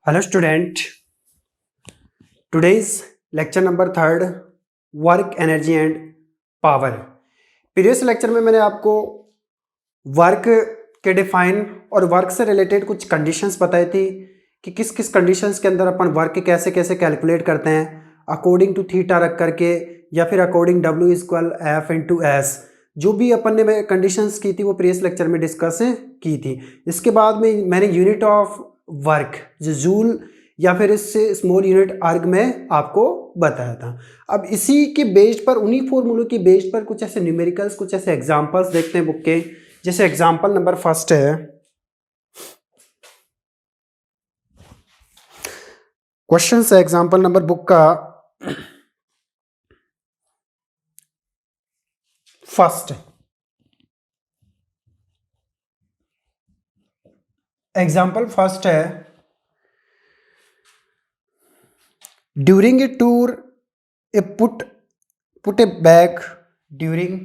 Hello student, today's lecture number 3 work energy and power. Previous lecture में मैंने आपको work के डिफाइन और वर्क से रिलेटेड कुछ कंडीशंस बताई थी कि किस किस कंडीशंस के अंदर अपन वर्क कैसे कैसे कैलकुलेट करते हैं अकॉर्डिंग टू थीटा रख करके या फिर according W equal F into S. जो भी अपन ने कंडीशंस की थी वो प्रीवियस लेक्चर में डिस्कस की थी। इसके बाद में मैंने यूनिट ऑफ वर्क जो जूल या फिर इससे स्मॉल यूनिट आर्ग में आपको बताया था। अब इसी के बेस्ड पर उन्हीं फॉर्मूलों की बेस्ड पर कुछ ऐसे न्यूमेरिकल्स कुछ ऐसे एग्जांपल्स देखते हैं बुक के। जैसे एग्जांपल नंबर फर्स्ट है, क्वेश्चन है एग्जांपल नंबर बुक का फर्स्ट। एग्जांपल फर्स्ट है, during a tour A put A bag during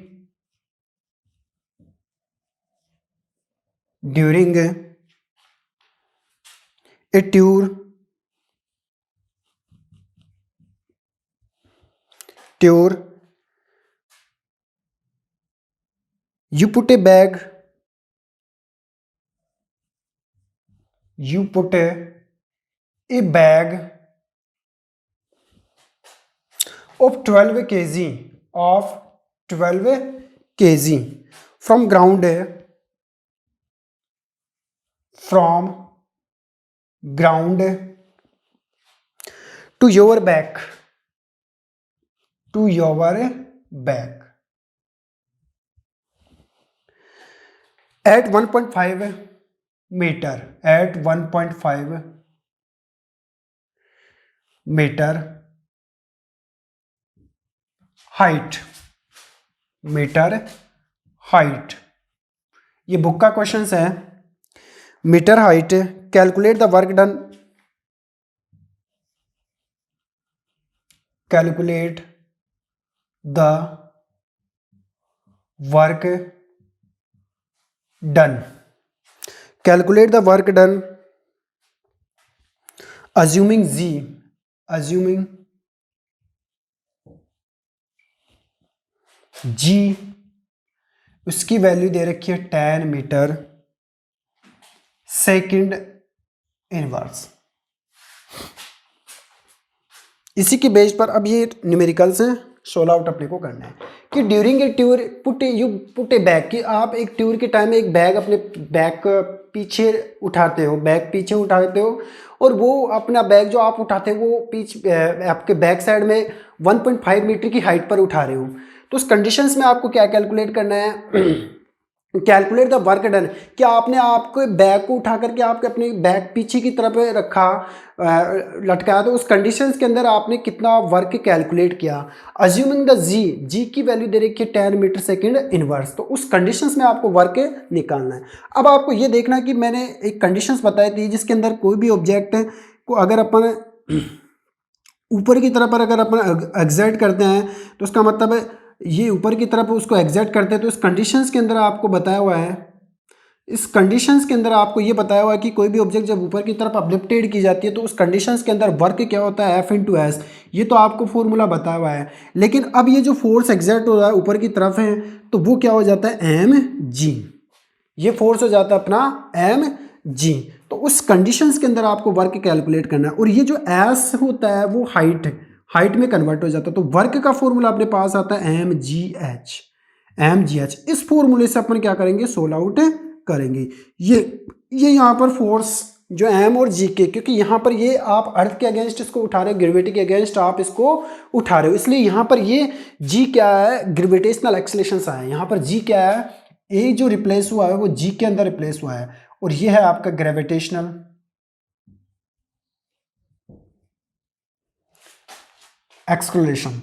a tour you put a bag of 12 kg from ground to your back at 1.5 meter height। ये book का question है। Metre height, calculate the work done, calculate the work done assuming G उसकी value दे रखी है 10 metre second inverse. इसी के base पर अब ये न्यूमेरिकल्स हैं, सोल्व आउट अपने को करना है कि during a tour put A bag, कि आप एक टूर के टाइम में एक बैग अपने बैग पीछे उठाते हो और वो अपना बैग जो आप उठाते हो वो आपके बैक साइड में 1.5 मीटर की हाइट पर उठा रहे हो। तो उस कंडीशंस में आपको क्या कैलकुलेट करना है, कैलकुलेट द वर्क डन। क्या आपने आपको बैग को उठा करके आपके अपने बैग पीछे की तरफ रखा लटकाया, तो उस कंडीशंस के अंदर आपने कितना वर्क कैलकुलेट किया। अज्यूमिंग द जी की वैल्यू दे रखी है 10 मीटर सेकंड इनवर्स, तो उस कंडीशंस में आपको वर्क निकालना है। अब आपको ये देखना कि मैंने एक कंडीशंस बताई थी जिसके अंदर कोई भी ऑब्जेक्ट को अगर अपन ऊपर की तरफ पर अगर अपन एग्जर्ट करते हैं तो उसका मतलब है ये ऊपर की तरफ उसको एग्जर्ट करते हैं। तो इस कंडीशंस के अंदर आपको बताया हुआ है, इस कंडीशंस के अंदर आपको ये बताया हुआ है कि कोई भी ऑब्जेक्ट जब ऊपर की तरफ अपलिफ्टेड की जाती है तो उस कंडीशंस के अंदर वर्क क्या होता है, F इंटू एस। ये तो आपको फॉर्मूला बताया हुआ है, लेकिन अब ये जो फोर्स एग्जर्ट हो रहा है ऊपर की तरफ है तो वो क्या हो जाता है, mg। ये फोर्स हो जाता है अपना mg। तो उस कंडीशंस के अंदर आपको वर्क कैलकुलेट करना है और ये जो s होता है वो हाइट में कन्वर्ट हो जाता है। तो वर्क का फॉर्मूला अपने पास आता है mgh। इस फॉर्मूले से अपन क्या करेंगे, सोल्व आउट करेंगे। ये यहाँ पर फोर्स जो m और g के, क्योंकि यहाँ पर ये आप अर्थ के अगेंस्ट इसको उठा रहे हो, ग्रेविटी के अगेंस्ट आप इसको उठा रहे हो, इसलिए यहाँ पर ये g क्या है, ग्रेविटेशनल एक्सेलरेशन है। यहाँ पर g क्या है, a जो रिप्लेस हुआ है वो g के अंदर रिप्लेस हुआ है और ये है आपका ग्रेविटेशनल एक्सेलरेशन।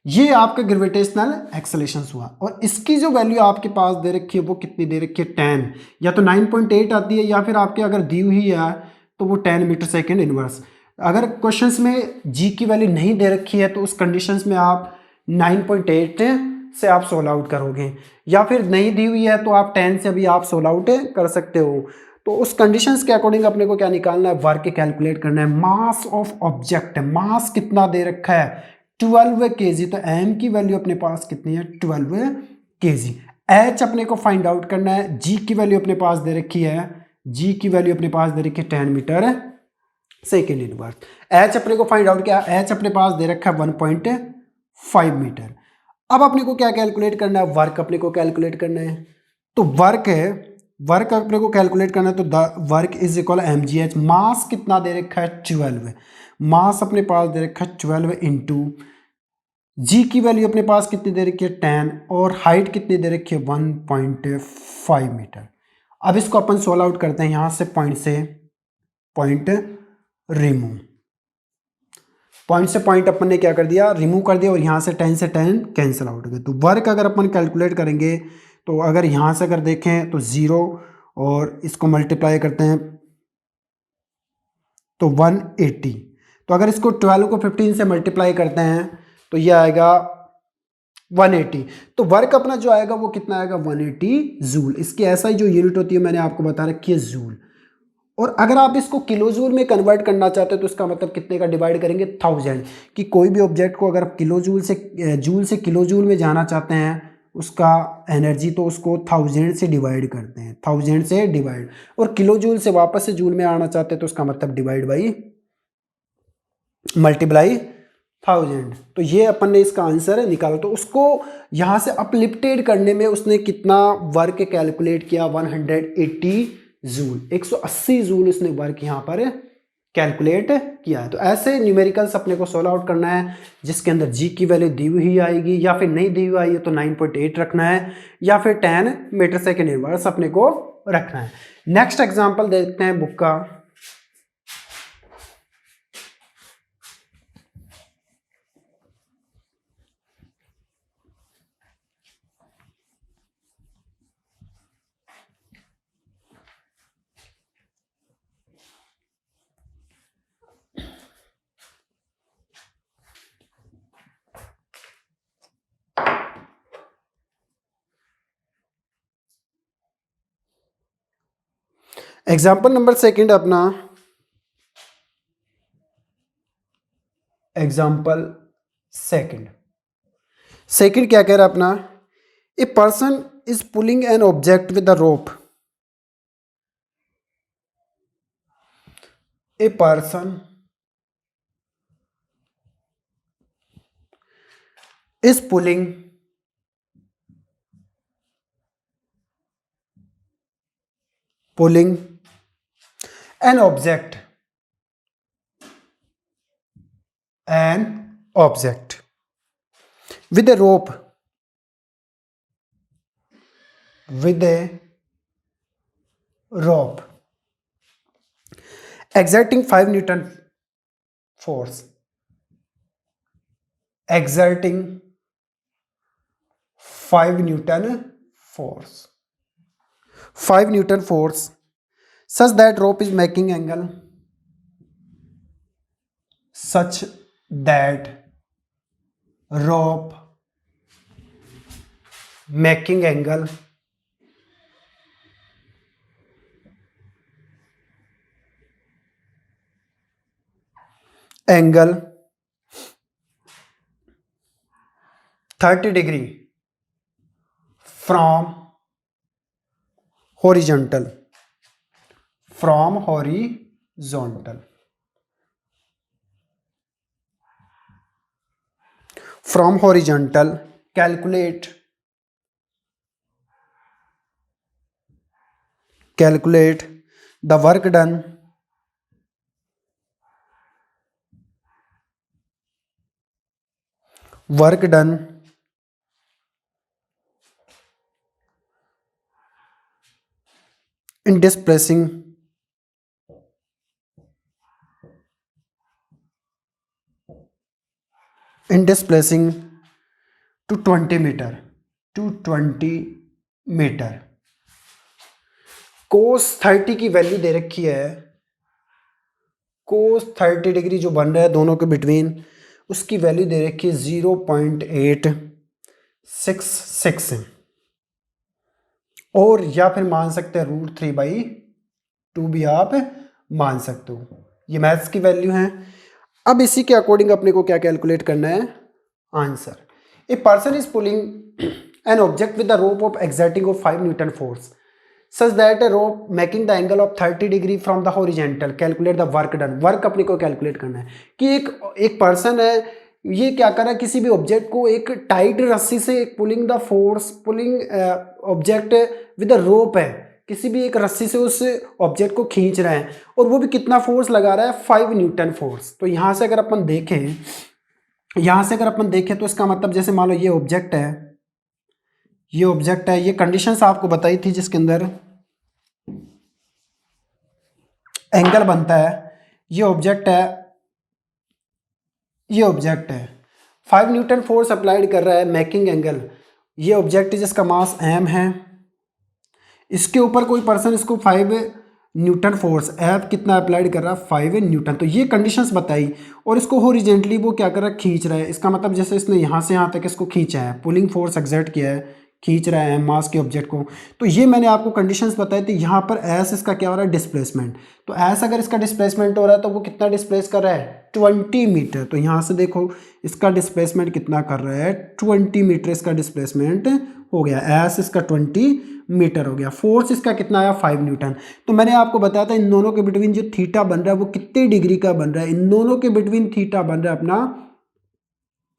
ये आपका ग्रेविटेशनल एक्सेलरेशन हुआ और इसकी जो वैल्यू आपके पास दे रखी है वो कितनी दे रखी है, 10 या तो 9.8 आती है या फिर आपके अगर दी हुई है तो वो 10 मीटर सेकेंड इनवर्स। अगर क्वेश्चंस में जी की वैल्यू नहीं दे रखी है तो उस कंडीशंस में आप 9.8 से आप सोल्व आउट करोगे, या फिर नहीं दी हुई है तो आप 10 से भी आप सोल्व आउट कर सकते हो। तो उस कंडीशंस के अकॉर्डिंग अपने को क्या निकालना है, वर्क कैलकुलेट करना है। मास ऑफ ऑब्जेक्ट, मास कितना दे रखा है 12 kg, तो m की वैल्यू अपने पास कितनी है 12 kg। h अपने को फाइंड आउट करना है, g की वैल्यू अपने पास दे रखी है, g की वैल्यू अपने पास दे रखी है 10 मीटर सेकेंड इनवर्स। h अपने को फाइंड आउट किया, h अपने पास दे रखा है 1.5 मीटर। अब अपने को क्या कैलकुलेट करना है, वर्क अपने को कैलकुलेट करना है। तो वर्क है, वर्क अपने को कैलकुलेट करना है, तो the work is equal mgh। मास कितना दे रखा है 12, मास अपने पास दे रखा है 12 इंटू जी की वैल्यू अपने पास कितनी दे रखी है 10, और हाइट कितनी दे रखी है 1.5 मीटर। अब इसको अपन सोल्व आउट करते हैं, यहां से पॉइंट रिमूव, पॉइंट से पॉइंट अपन ने क्या कर दिया, रिमूव कर दिया, और यहाँ से 10 से 10 कैंसिल आउट हो गए। तो वर्क अगर अपन कैलकुलेट करेंगे, तो अगर यहाँ से अगर देखें तो 0 और इसको मल्टीप्लाई करते हैं तो 180। तो अगर इसको 12 को 15 से मल्टीप्लाई करते हैं तो ये आएगा 180। तो वर्क अपना जो आएगा वो कितना आएगा 180 जूल। इसकी ऐसा ही जो यूनिट होती है मैंने आपको बता रखी है जूल। और अगर आप इसको किलो जूल में कन्वर्ट करना चाहते हो तो इसका मतलब कितने का डिवाइड करेंगे 1000, कि कोई भी ऑब्जेक्ट को अगर किलो जूल से किलो जूल में जाना चाहते हैं उसका एनर्जी, तो उसको 1000 से डिवाइड करते हैं, 1000 से डिवाइड। और किलो जूल से वापस से जूल में आना चाहते हैं तो उसका मतलब डिवाइड बाई मल्टीप्लाई 1000। तो ये अपन ने इसका आंसर निकाला। तो उसको यहाँ से अपलिफ्टेड करने में उसने कितना वर्क कैलकुलेट किया 180 जूल, 180 जूल उसने वर्क यहाँ पर कैलकुलेट किया है। तो ऐसे न्यूमेरिकल्स अपने को सोल्व आउट करना है जिसके अंदर जी की वैल्यू दी हुई आएगी, या फिर नहीं दी हुई आई है तो 9.8 रखना है, या फिर 10 मीटर सेकेंड इनवर्स अपने को रखना है। नेक्स्ट एग्जाम्पल देखते हैं बुक का। एग्जाम्पल नंबर सेकंड अपना, एग्जाम्पल सेकंड क्या कह रहा है अपना, a person is pulling an object with the rope, a person is pulling an object with a rope, exerting 5 Newton force, exerting 5 Newton force such that rope is making angle, such that rope making angle angle 30 degree from horizontal, calculate the work done in displacing to 20 metre. Cos 30 की value दे रखी है, कोस 30 degree जो बन रहा है दोनों के बिटवीन, उसकी वैल्यू दे रखी है 0.8 6 और या फिर मान सकते हैं √3/2 भी आप मान सकते हो। ये मैथ्स की वैल्यू है। अब इसी के अकॉर्डिंग अपने को क्या कैलकुलेट करना है, answer. A person is pulling an object with the rope of exerting of 5 Newton force such that a rope making the angle of 30 degree from the horizontal calculate the work done। Work अपने को calculate करना है कि एक person है, ये क्या कर रहा है, किसी भी ऑब्जेक्ट को एक टाइट रस्सी से pulling the force pulling object with the rope है, किसी भी एक रस्सी से उस ऑब्जेक्ट को खींच रहा है और वो भी कितना फोर्स लगा रहा है, 5 न्यूटन फोर्स। तो यहाँ से अगर अपन देखें तो इसका मतलब जैसे मान लो ये ऑब्जेक्ट है, ये कंडीशंस आपको बताई थी जिसके अंदर एंगल बनता है। ये ऑब्जेक्ट है 5 न्यूटन फोर्स अप्लाइड कर रहा है मेकिंग एंगल। ये ऑब्जेक्ट जिसका मास m है, इसके ऊपर कोई पर्सन इसको 5 न्यूटन फोर्स F कितना अप्लाइड कर रहा है, 5 न्यूटन। तो ये कंडीशंस बताई और इसको हॉरिजॉन्टली वो क्या कर रहा है, खींच रहा है। इसका मतलब जैसे इसने यहाँ से यहाँ तक इसको खींचा है, पुलिंग फोर्स एक्सर्ट किया है, खींच रहा है मास के ऑब्जेक्ट को। तो ये मैंने आपको कंडीशंस बताई थी। यहाँ पर एस इसका क्या हो रहा है, डिस्प्लेसमेंट। तो एस अगर इसका डिस्प्लेसमेंट हो रहा है तो वो कितना डिस्प्लेस कर रहा है, 20 मीटर। तो यहाँ से देखो इसका डिस्प्लेसमेंट कितना कर रहा है, 20 मीटर इसका डिस्प्लेसमेंट हो गया। एस इसका 20 मीटर हो गया। फोर्स इसका कितना आया, 5 न्यूटन। तो मैंने आपको बताया था इन दोनों के बिटवीन जो थीटा बन रहा है वो कितने डिग्री का बन रहा है। इन दोनों के बिटवीन थीटा बन रहा है अपना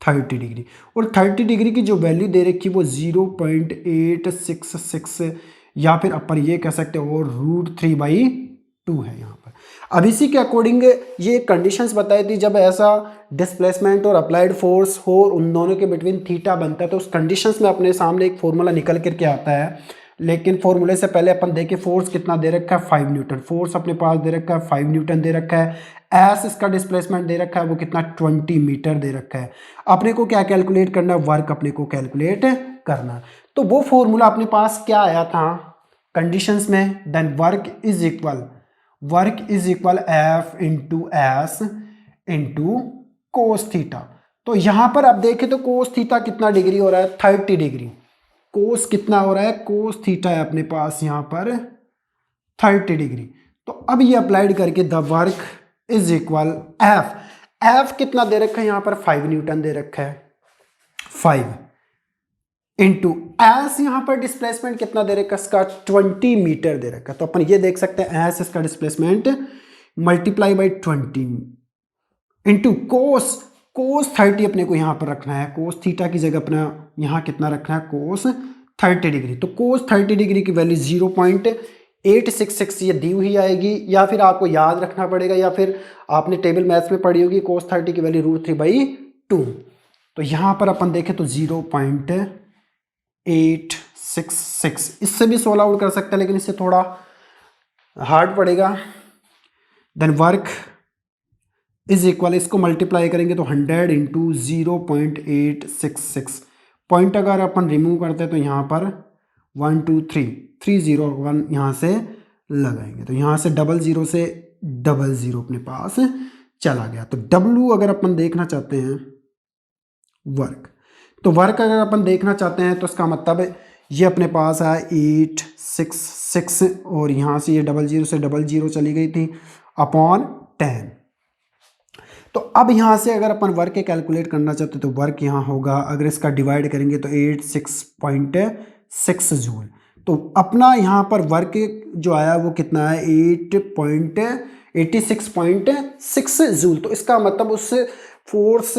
30 डिग्री। और 30 डिग्री की जो वैल्यू दे रखी है वो 0.866 या फिर अपन ये कह सकते हैं और √3/2 है यहाँ पर। अब इसी के अकॉर्डिंग ये कंडीशंस बताई थी, जब ऐसा डिस्प्लेसमेंट और अप्लाइड फोर्स हो उन दोनों के बिटवीन थीटा बनता है तो उस कंडीशंस में अपने सामने एक फॉर्मूला निकल करके आता है। लेकिन फॉर्मूले से पहले अपन देखें फोर्स कितना दे रखा है, 5 न्यूटन। फोर्स अपने पास दे रखा है 5 न्यूटन दे रखा है। एस इसका डिस्प्लेसमेंट दे रखा है वो कितना, 20 मीटर दे रखा है। अपने को क्या कैलकुलेट करना है, वर्क अपने को कैलकुलेट करना। तो वो फॉर्मूला अपने पास क्या आया था कंडीशंस में, then work is equal F into S into cos theta. तो यहां पर अब देखें तो कोस थीटा कितना डिग्री हो रहा है, 30 डिग्री। कोस कितना हो रहा है, कोस थीटा है अपने पास यहाँ पर 30 डिग्री। तो अब ये अप्लाइड करके the work is equal F कितना दे रखा है यहाँ पर, 5 न्यूटन दे रखा है, 5 इंटू एस यहाँ पर डिस्प्लेसमेंट कितना दे रखा है इसका, 20 मीटर दे रखा है। तो अपन ये देख सकते हैं एस इसका displacement multiply by 20 into cos 30 अपने को यहाँ पर रखना है। कोस थीटा की जगह अपना यहाँ कितना रखना है, कोस 30 डिग्री। तो कोस 30 डिग्री की वैल्यू 0.866 ये दी हुई आएगी, या फिर आपको याद रखना पड़ेगा, या फिर आपने टेबल मैथ्स में पढ़ी होगी कोस 30 की वैल्यू √3/2। तो यहाँ पर अपन देखें तो 0.866, इससे भी 16 आउट कर सकते हैं लेकिन इससे थोड़ा हार्ड पड़ेगा। देन वर्क इज इक्वल, इसको मल्टीप्लाई करेंगे तो 100 इंटू 0.866। पॉइंट अगर अपन रिमूव करते हैं तो यहाँ पर 1 2 301 यहाँ से लगाएंगे तो यहाँ से 00 से 00 अपने पास चला गया। तो W अगर अपन देखना चाहते हैं वर्क, तो वर्क अगर अपन देखना चाहते हैं तो इसका मतलब ये अपने पास है 866 और यहाँ से ये 00 से 00 चली गई थी अपॉन 10। तो अब यहाँ से अगर अपन वर्क कैलकुलेट करना चाहते तो वर्क यहाँ होगा, अगर इसका डिवाइड करेंगे तो 86.6 जूल। तो अपना यहाँ पर वर्क जो आया वो कितना है, 86.6 जूल। तो इसका मतलब उस फोर्स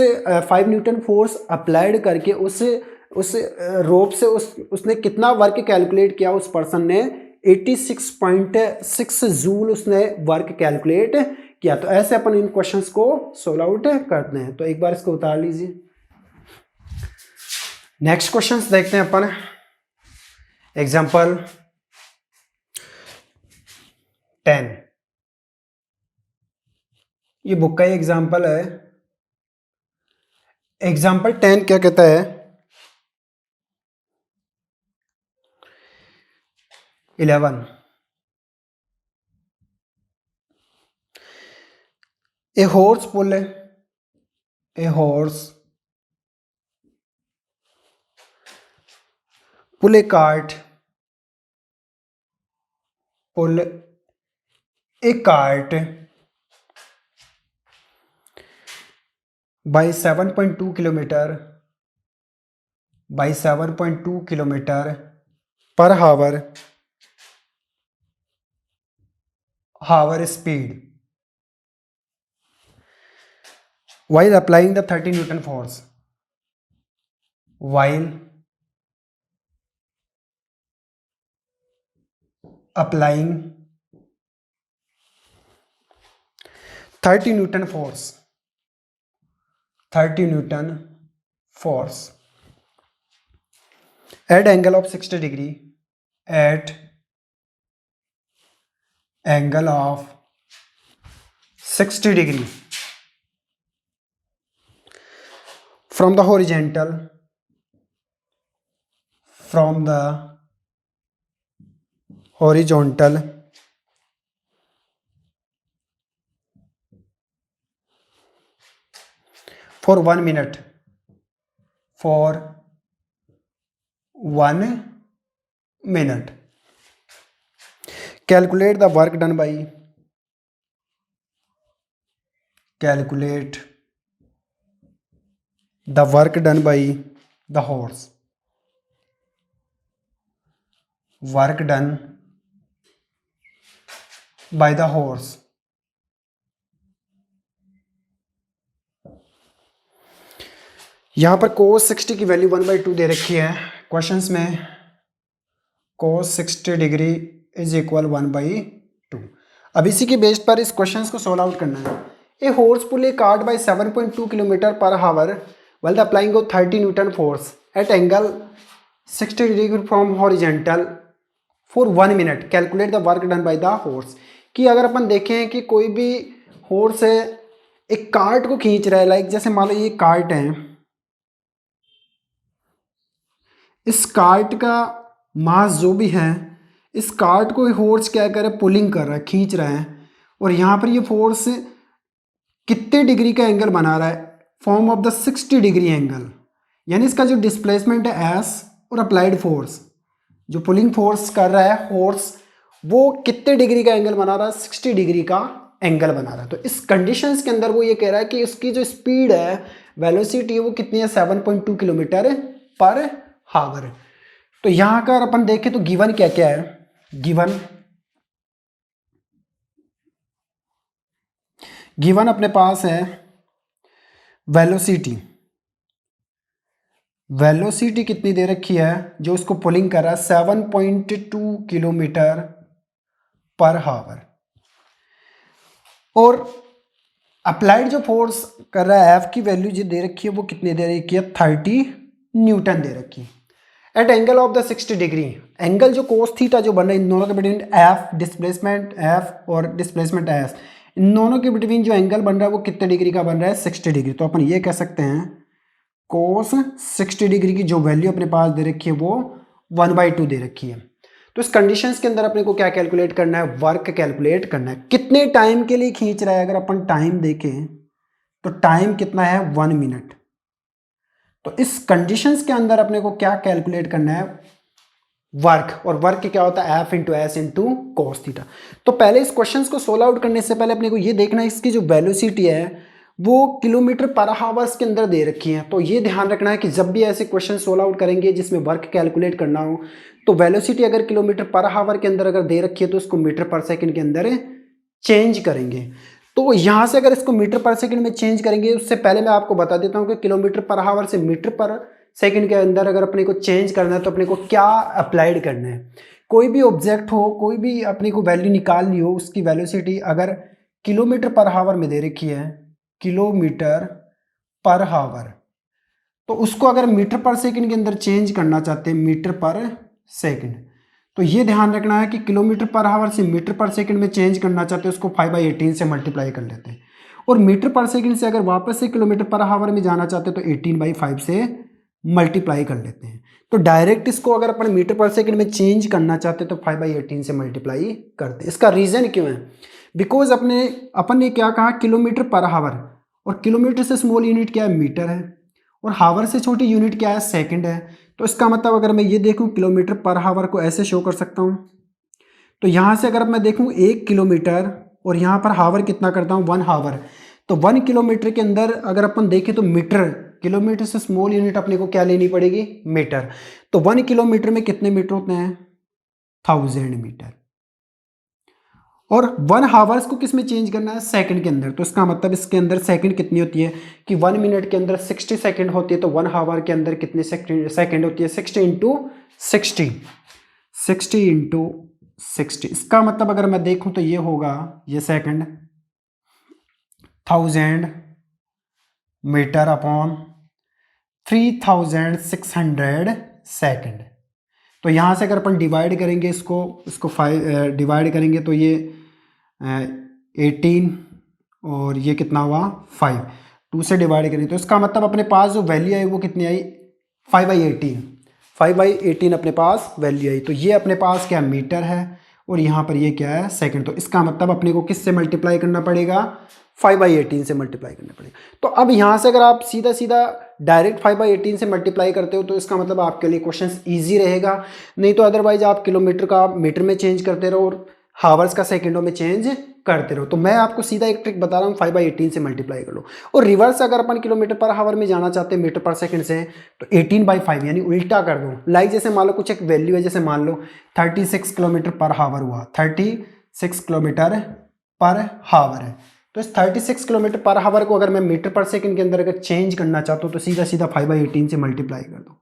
5 न्यूटन फोर्स अप्लाइड करके उस रोप से उसने कितना वर्क कैलकुलेट किया, उस पर्सन ने 86.6 जूल उसने वर्क कैलकुलेट किया। तो ऐसे अपन इन क्वेश्चंस को सोल्व आउट करते हैं। तो एक बार इसको उतार लीजिए। नेक्स्ट क्वेश्चंस देखते हैं अपन। एग्जांपल 10, ये बुक का ही एग्जांपल है। एग्जांपल 10 क्या कहता है, 11 a horse pull a horse pull a cart, pull a cart by 7.2 kilometre per hour speed while applying the 30 Newton force, while applying 30 Newton force at angle of 60 degree, at angle of 60 degree from the horizontal, for 1 minute, calculate the work done by the horse, यहाँ पर cos 60 की value 1/2 दे रखी है questions में। cos 60 degree is equal 1/2। अब इसी के base पर इस क्वेश्चंस को सॉल्व आउट करना है। ए horse pull a cart bye 7.2 kilometre per hour while applying of 30 Newton force at angle 60 degree from horizontal for 1 minute, calculate the work done by the horse। कि अगर अपन देखें कि कोई भी हॉर्स है एक कार्ट को खींच रहा है, लाइक जैसे मान लो ये कार्ट है, इस कार्ट का मास जो भी है, इस कार्ट को हॉर्स क्या कर रहा है, पुलिंग कर रहा है, खींच रहा है, और यहाँ पर ये फोर्स कितने डिग्री का एंगल बना रहा है, form of the 60 degree angle. यानी इसका जो डिस्प्लेसमेंट है एस और अप्लाइड फोर्स, जो पुलिंग फोर्स कर रहा है हॉर्स, वो कितने डिग्री का एंगल बना रहा है, 60 डिग्री का एंगल बना रहा है। तो इस कंडीशंस के अंदर वो ये कह रहा है कि उसकी जो स्पीड है, वेलोसिटी है, वो कितनी है, 7.2 किलोमीटर पर हावर। तो यहाँ का अपन देखें तो गिवन क्या क्या है, गिवन अपने पास है वेलोसिटी कितनी दे रखी है, जो उसको पुलिंग कर रहा है 7.2 किलोमीटर पर हावर, और अप्लाइड जो फोर्स कर रहा है एफ की वैल्यू जो दे रखी है वो कितनी दे रखी है, 30 न्यूटन दे रखी है। At angle of the 60 degree, angle जो कोस थीटा जो बन रहा है इन दोनों के बिटवीन, एफ डिस्प्लेसमेंट एफ और डिस्प्लेसमेंट एस, इन दोनों के बिटवीन जो एंगल बन रहा है वो कितने डिग्री का बन रहा है, 60 डिग्री। तो अपन ये कह सकते हैं कोस 60 डिग्री की जो वैल्यू अपने पास दे रखी है वो 1/2 दे रखी है। तो इस कंडीशंस के अंदर अपने को क्या कैलकुलेट करना है, वर्क कैलकुलेट करना है। कितने टाइम के लिए खींच रहा है, अगर अपन टाइम देखें तो टाइम कितना है, 1 मिनट। तो इस कंडीशंस के अंदर अपने को क्या कैलकुलेट करना है, वर्क, और वर्क क्या होता है, F into S into cos theta. तो पहले इस क्वेश्चन को सोल्व आउट करने से पहले अपने को ये देखना है इसकी जो वेलोसिटी है वो किलोमीटर पर हावर्स के अंदर दे रखी है। तो ये ध्यान रखना है कि जब भी ऐसे क्वेश्चन सोल्व आउट करेंगे जिसमें वर्क कैलकुलेट करना हो, तो वेलोसिटी अगर किलोमीटर पर हावर के अंदर अगर दे रखी है तो उसको मीटर पर सेकंड के अंदर चेंज करेंगे। तो यहाँ से अगर इसको मीटर पर सेकंड में चेंज करेंगे, उससे पहले मैं आपको बता देता हूँ कि किलोमीटर पर हावर से मीटर पर सेकंड के अंदर अगर अपने को चेंज करना है तो अपने को क्या अप्लाइड करना है। कोई भी ऑब्जेक्ट हो, कोई भी अपने को वैल्यू निकालनी हो, उसकी वेलोसिटी अगर किलोमीटर पर हावर में दे रखी है, किलोमीटर पर हावर, तो उसको अगर मीटर पर सेकंड के अंदर चेंज करना चाहते हैं, मीटर पर सेकंड, तो ये ध्यान रखना है कि किलोमीटर पर हावर से मीटर पर सेकंड में चेंज करना चाहते हैं उसको 5/18 से मल्टीप्लाई कर लेते हैं, और मीटर पर सेकंड से अगर वापस से किलोमीटर पर हावर में जाना चाहते हैं तो 18/5 से मल्टीप्लाई कर लेते हैं। तो डायरेक्ट इसको अगर अपन मीटर पर सेकंड में चेंज करना चाहते हैं तो 5/18 से मल्टीप्लाई करते हैं। इसका रीज़न क्यों है, बिकॉज अपन ने क्या कहा, किलोमीटर पर हावर, और किलोमीटर से स्मॉल यूनिट क्या है, मीटर है, और हावर से छोटी यूनिट क्या है, सेकंड है। तो इसका मतलब अगर मैं ये देखूँ किलोमीटर पर हावर को ऐसे शो कर सकता हूँ। तो यहाँ से अगर मैं देखूँ 1 किलोमीटर और यहाँ पर हावर कितना करता हूँ 1 हावर, तो 1 किलोमीटर के अंदर अगर अपन देखें तो मीटर, किलोमीटर से स्मॉल यूनिट अपने को क्या लेनी पड़ेगी, मीटर। तो 1 किलोमीटर में कितने मीटर होते हैं, 1000 मीटर। और 1 हावर्स को किस में चेंज करना है, सेकंड के अंदर। तो इसका मतलब इसके अंदर सेकंड कितनी होती है कि 1 मिनट के अंदर 60 सेकंड होती है, तो 1 हावर के अंदर कितने सेकंड होती है, 60 इंटू 60, 60 इंटू 60। इसका मतलब अगर मैं देखूं तो ये होगा, ये सेकंड 1000 मीटर अपॉन 3600 सेकंड। तो यहाँ से अगर अपन डिवाइड करेंगे इसको 5 डिवाइड करेंगे तो ये 18 और ये कितना हुआ 5, 2 से डिवाइड करेंगे तो इसका मतलब अपने पास जो वैल्यू आई वो कितनी आई, 5/18, 5/18 अपने पास वैल्यू आई। तो ये अपने पास क्या मीटर है और यहाँ पर ये क्या है सेकंड। तो इसका मतलब अपने को किससे मल्टीप्लाई करना पड़ेगा, 5/18 से मल्टीप्लाई करना पड़ेगा। तो अब यहाँ से अगर आप सीधा सीधा डायरेक्ट 5/18 से मल्टीप्लाई करते हो तो इसका मतलब आपके लिए क्वेश्चन ईजी रहेगा। नहीं तो अदरवाइज आप किलोमीटर का मीटर में चेंज करते रहो और हावर्स का सेकंडों में चेंज करते रहो। तो मैं आपको सीधा एक ट्रिक बता रहा हूँ, 5/18 से मल्टीप्लाई कर लो। और रिवर्स अगर अपन किलोमीटर पर हावर में जाना चाहते हैं मीटर पर सेकंड से, तो 18/5 यानी उल्टा कर दो। लाइक जैसे मान लो कुछ एक वैल्यू है, जैसे मान लो 36 किलोमीटर पर हावर हुआ, 36 किलोमीटर पर हावर है। तो इस 36 किलोमीटर पर हावर को अगर मैं मीटर पर सेकंड के अंदर अगर चेंज करना चाहता हूँ तो सीधा सीधा 5/18 से मल्टीप्लाई कर दो,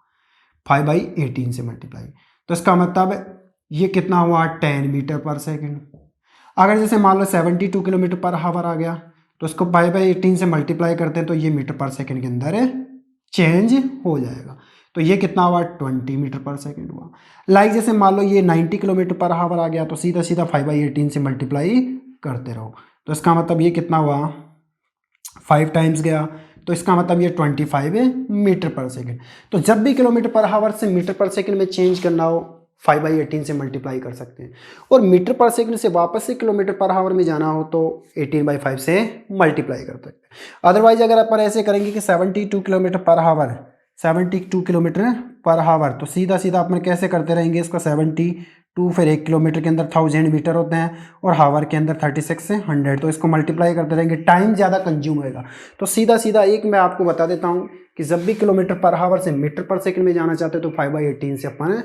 5/18 से मल्टीप्लाई। तो इसका मतलब ये कितना हुआ, 10 मीटर पर सेकंड। अगर जैसे मान लो 72 किलोमीटर पर हावर आ गया तो इसको 5/18 से मल्टीप्लाई करते हैं तो ये मीटर पर सेकंड के अंदर चेंज हो जाएगा। तो ये कितना हुआ, 20 मीटर पर सेकंड हुआ। लाइक जैसे मान लो ये 90 किलोमीटर पर हावर आ गया तो सीधा सीधा 5/18 से मल्टीप्लाई करते रहो। तो इसका मतलब ये कितना हुआ, 5 टाइम्स गया तो इसका मतलब ये 25 मीटर पर सेकंड। तो जब भी किलोमीटर पर हावर से मीटर पर सेकंड में चेंज करना हो 5/18 से मल्टीप्लाई कर सकते हैं। और मीटर पर सेकंड से वापस से किलोमीटर पर हावर में जाना हो तो 18/5 से मल्टीप्लाई कर सकते हैं। अदरवाइज अगर अपन ऐसे करेंगे कि 72 किलोमीटर पर हावर, 72 किलोमीटर पर हावर, तो सीधा सीधा अपन कैसे करते रहेंगे इसका 72, फिर 1 किलोमीटर के अंदर 1000 मीटर होते हैं और हावर के अंदर 36 से 100, तो इसको मल्टीप्लाई करते रहेंगे, टाइम ज़्यादा कंज्यूम होएगा। तो सीधा सीधा एक मैं आपको बता देता हूँ कि जब भी किलोमीटर पर हावर से मीटर पर सेकंड में जाना चाहते हैं तो 5/18 से अपन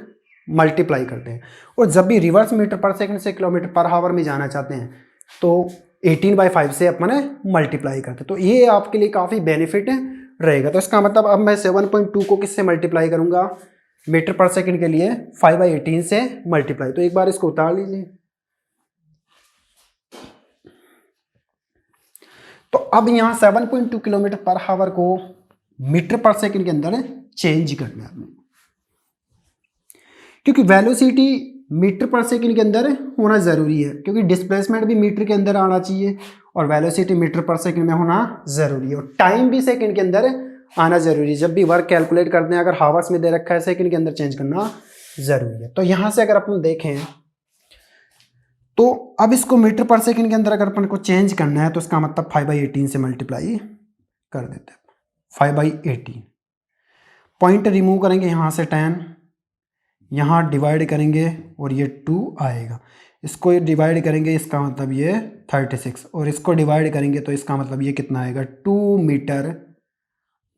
मल्टीप्लाई करते हैं। और जब भी रिवर्स मीटर पर सेकंड से किलोमीटर पर हावर में जाना चाहते हैं तो 18/5 से अपन मल्टीप्लाई करते हैं। तो ये आपके लिए काफ़ी बेनिफिट रहेगा। तो इसका मतलब अब मैं 7.2 को किससे मल्टीप्लाई करूंगा, मीटर पर सेकंड के लिए 5/18 से मल्टीप्लाई। तो एक बार इसको उतार लीजिए। तो अब यहाँ 7.2 किलोमीटर पर हावर को मीटर पर सेकंड के अंदर चेंज करना है, क्योंकि वेलोसिटी मीटर पर सेकंड के अंदर होना ज़रूरी है, क्योंकि डिस्प्लेसमेंट भी मीटर के अंदर आना चाहिए और वेलोसिटी मीटर पर सेकंड में होना ज़रूरी है और टाइम भी सेकंड के अंदर आना ज़रूरी है। जब भी वर्क कैलकुलेट करते हैं अगर हावर्स में दे रखा है सेकंड के अंदर चेंज करना ज़रूरी है। तो यहाँ से अगर अपन देखें तो अब इसको मीटर पर सेकंड के अंदर अगर अपन को चेंज करना है तो इसका मतलब 5/18 से मल्टीप्लाई कर देते हैं। 5/18 पॉइंट रिमूव करेंगे यहाँ से 10, यहाँ डिवाइड करेंगे और ये 2 आएगा, इसको डिवाइड करेंगे इसका मतलब ये 36 और इसको डिवाइड करेंगे तो इसका मतलब ये कितना आएगा 2 मीटर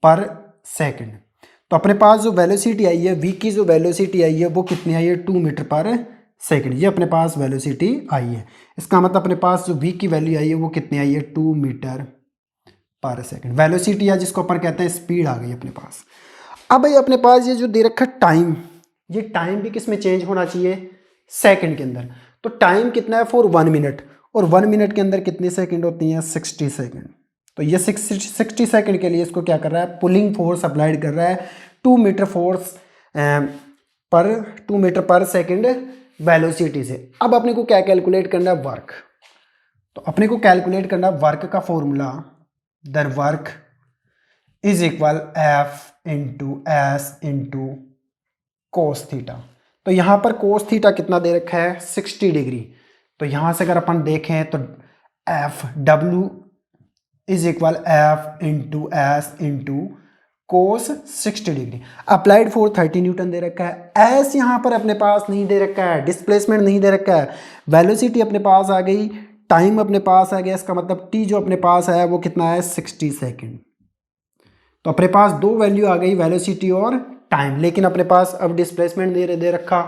पर सेकंड। तो अपने पास जो वेलोसिटी आई है, वी की जो वेलोसिटी आई है वो कितनी आई है 2 मीटर पर सेकंड, ये अपने पास वेलोसिटी आई है। इसका मतलब अपने पास जो वी की वैल्यू आई है वो कितनी आई है 2 मीटर पर सेकंड। वेलोसिटी या जिसको अपन कहते हैं स्पीड आ गई अपने पास। अब भाई अपने पास ये जो दे रखा टाइम, ये टाइम भी किस में चेंज होना चाहिए, सेकंड के अंदर। तो टाइम कितना है फॉर 1 मिनट और 1 मिनट के अंदर कितनी सेकंड होती हैं 60 सेकंड। तो ये 60 सेकंड के लिए इसको क्या कर रहा है, पुलिंग फोर्स अप्लाइड कर रहा है 2 मीटर फोर्स पर 2 मीटर पर सेकंड वेलोसिटी से। अब अपने को क्या कैलकुलेट करना है, वर्क। तो अपने को कैलकुलेट करना वर्क का formula, then work is equal F into S into cos theta. तो यहाँ पर कोस थीटा कितना दे रखा है 60 डिग्री। तो यहाँ से अगर अपन देखें तो F W is equal F into S into cos 60 degree. Applied force 30 newton दे रखा है। एस यहाँ पर अपने पास नहीं दे रखा है, डिस्प्लेसमेंट नहीं दे रखा है, वेलोसिटी अपने पास आ गई, टाइम अपने पास आ गया। इसका मतलब टी जो अपने पास आया वो कितना है 60 सेकेंड। तो अपने पास दो वैल्यू आ गई, वेलोसिटी और टाइम, लेकिन अपने पास अब डिस्प्लेसमेंट दे रखा,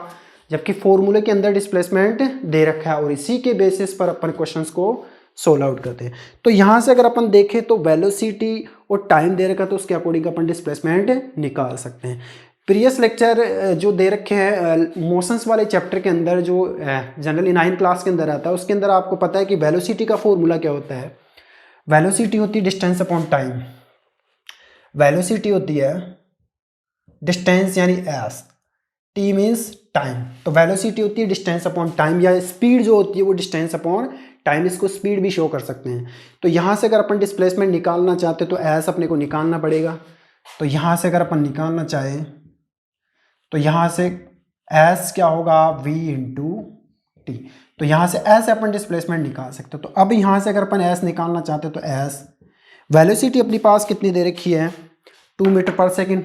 जबकि फॉर्मूले के अंदर डिस्प्लेसमेंट दे रखा है, और इसी के बेसिस पर अपन क्वेश्चंस को सोल्व आउट करते हैं। तो यहाँ से अगर अपन देखें तो वेलोसिटी और टाइम दे रखा, तो उसके अकॉर्डिंग अपन डिस्प्लेसमेंट निकाल सकते हैं। प्रीवियस लेक्चर जो दे रखे हैं मोशंस वाले चैप्टर के अंदर, जो जनरली 9 क्लास के अंदर आता है, उसके अंदर आपको पता है कि वेलोसिटी का फॉर्मूला क्या होता है। वेलोसिटी होती है डिस्टेंस अपॉन टाइम। वेलोसिटी होती है डिस्टेंस यानी एस, टी मीन्स टाइम। तो वेलोसिटी होती है डिस्टेंस अपॉन टाइम, या स्पीड जो होती है वो डिस्टेंस अपॉन टाइम, इसको स्पीड भी शो कर सकते हैं। तो यहाँ से अगर अपन डिस्प्लेसमेंट निकालना चाहते तो एस अपने को निकालना पड़ेगा। तो यहाँ से अगर अपन निकालना चाहें तो यहाँ से एस क्या होगा v इंटू टी। तो यहाँ से एस अपन डिस्प्लेसमेंट निकाल सकते हो। तो अब यहाँ से अगर अपन एस निकालना चाहते तो एस, वेलोसिटी अपने पास कितनी दे रखी है 2 मीटर पर सेकेंड,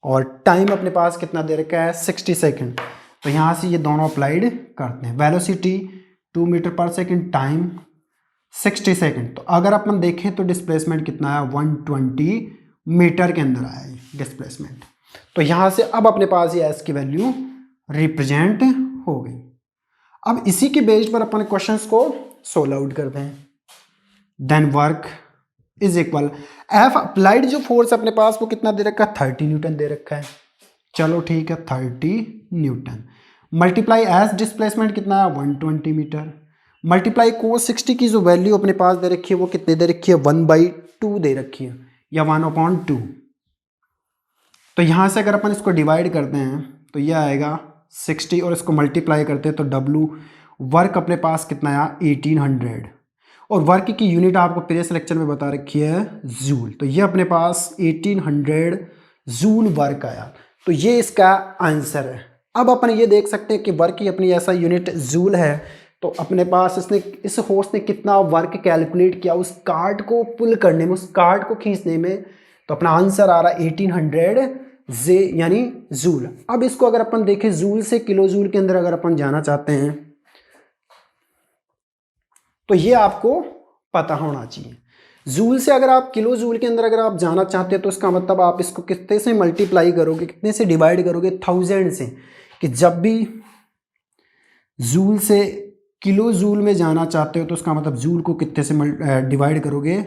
और टाइम अपने पास कितना दे रखा है 60 सेकेंड। तो यहाँ से ये दोनों अप्लाइड करते हैं, वेलोसिटी 2 मीटर पर सेकेंड, टाइम 60 सेकेंड। तो अगर अपन देखें तो डिस्प्लेसमेंट कितना है 120 मीटर के अंदर आया है डिस्प्लेसमेंट। तो यहाँ से अब अपने पास ये एस की वैल्यू रिप्रेजेंट हो गई। अब इसी के बेस पर अपन क्वेश्चंस को सोल्व आउट करते हैं। Then work is equal F applied जो फोर्स अपने पास वो कितना दे रखा है 30 न्यूटन दे रखा है। चलो ठीक है 30 न्यूटन मल्टीप्लाई एस डिस्प्लेसमेंट कितना है 120 मीटर, मल्टीप्लाई कोस 60 की जो वैल्यू अपने पास दे रखी है वो कितने दे रखी है 1/2 दे रखी है, या 1/2। तो यहाँ से अगर अपन इसको डिवाइड करते हैं तो ये आएगा 60, और इसको मल्टीप्लाई करते हैं तो W वर्क अपने पास कितना आया 1800, और वर्क की यूनिट आपको प्रीवियस लेक्चर में बता रखी है जूल। तो ये अपने पास 1800 जूल वर्क आया। तो ये इसका आंसर है। अब अपन ये देख सकते हैं कि वर्क की अपनी ऐसा यूनिट जूल है, तो अपने पास इसने इस होस्ट ने कितना वर्क कैलकुलेट किया उस कार्ड को पुल करने में, उस कार्ड को खींचने में। तो अपना आंसर आ रहा है 1800 जे यानी जूल। अब इसको अगर अपन देखें जूल से किलो जूल के अंदर अगर अपन जाना चाहते हैं तो ये आपको पता होना चाहिए। जूल से अगर आप किलो जूल के अंदर अगर आप जाना चाहते हैं तो इसका मतलब आप इसको कितने से मल्टीप्लाई करोगे, कितने से डिवाइड करोगे 1000 से, कि जब भी जूल से किलो जूल में जाना चाहते हो तो उसका मतलब जूल को कितने से डिवाइड करोगे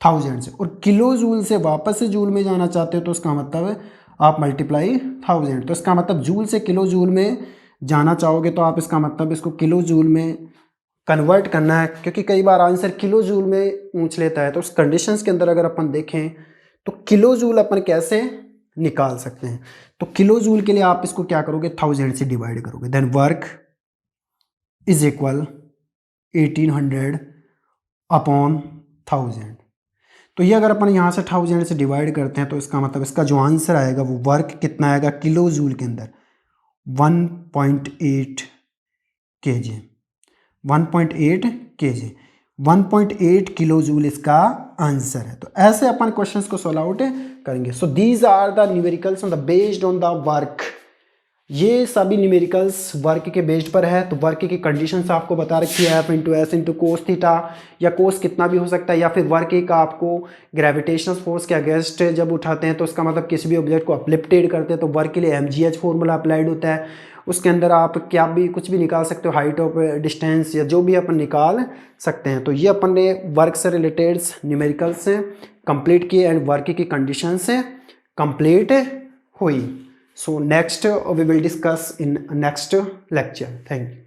1000 से, और किलो जूल से वापस से जूल में जाना चाहते हो तो उसका मतलब आप मल्टीप्लाई 1000। तो इसका मतलब जूल से किलो जूल में जाना चाहोगे तो आप इसका मतलब इसको किलो जूल में कन्वर्ट करना है, क्योंकि कई बार आंसर किलो जूल में पूछ लेता है। तो उस कंडीशंस के अंदर अगर अपन देखें तो किलो जूल अपन कैसे निकाल सकते हैं। तो किलो जूल के लिए आप इसको क्या करोगे 1000 से डिवाइड करोगे, then work is equal 1800 upon 1000। तो ये अगर अपन यहाँ से 1000 से डिवाइड करते हैं तो इसका मतलब इसका जो आंसर आएगा वो वर्क कितना आएगा किलो जूल के अंदर 1.8 kg, 1.8 kg, 1.8 किलो जूल इसका आंसर है। तो ऐसे अपन क्वेश्चंस को सॉल्व आउट करेंगे। So these are the numericals on the based on the work. ये सभी न्यूमेरिकल्स वर्क के बेस्ड पर है। तो वर्क की कंडीशंस आपको बता रखी है F into S into cos theta, या कोस कितना भी हो सकता है, या फिर वर्क का आपको ग्रेविटेशनल फोर्स के अगेंस्ट जब उठाते हैं तो उसका मतलब किसी भी ऑब्जेक्ट को अपलिफ्टेड करते हैं तो वर्क के लिए mgh फॉर्मूला अप्लाइड होता है। उसके अंदर आप क्या भी कुछ भी निकाल सकते हो, हाइट ऑफ डिस्टेंस या जो भी अपन निकाल सकते हैं। तो ये अपन ने वर्क से रिलेटेड न्यूमेरिकल्स कंप्लीट किए एंड वर्क की कंडीशन से कंप्लीट हुई। So next we will discuss in next lecture. Thank you.